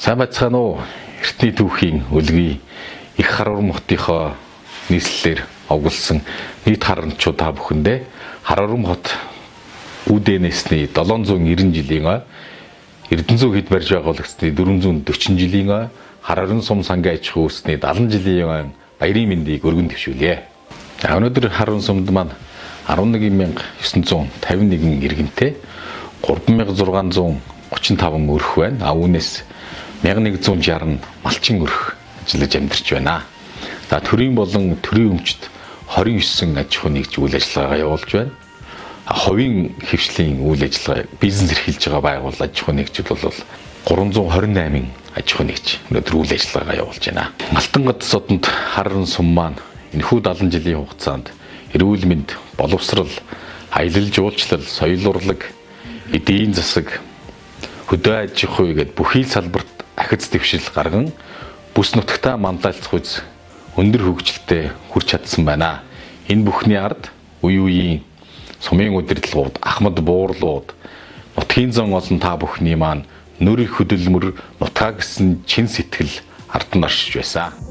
Сайн байцгаана уу? Эртний түүхийн үлгий их Харвар хотынхоо нийслэлээр овгулсан нийт харанчууд та бүхэндээ Харвар хот үүдэнэсний 790 жилийн Эрдэнэзүү хэд барьж байгуулагдсны 440 жилийн Харварын сум сангийн аж ахуйн үүсний 70 жилийн баярын мэндийг өргөн дэвшүүлье. За өнөөдөр Харварын сумд маань 11951 иргэнтэй 3635 өрх байна. Үүнээс 1160 малчин өрх ажиллаж амьдарч байна. За төрийн болон төрийн өмчт 29 аж ахуй нэгж үйл ажиллагаагаа явуулж байна. Ховийн хэвшлийн үйл ажиллагаа бизнес эрхэлж байгаа байгуул аж ахуй нэгжүүд бол 328 аж ахуй нэгж өнөөдөр үйл ажиллагаагаа явуулж байна. Алтан гад содонд Харварын сум маань энэхүү 70 жилийн хугацаанд эрүүл мэнд, боловсрал, аялал жуулчлал, соёл урлаг, эдийн засаг, хөдөө аж ахуй гээд бүхий л салбарт ахиц дэвшил гарган бүс нутагтаа манлайлцах үз өндөр хөгжилтэй хүрч чадсан байна. Энэ бүхний ард үе үеийн сумын удирдлагууд, ахмад буурлууд, нутгийн зан олон та бүхний маань нөр хөдөлмөр, нутгаа гэсэн чин сэтгэл ард нь оршиж байсан.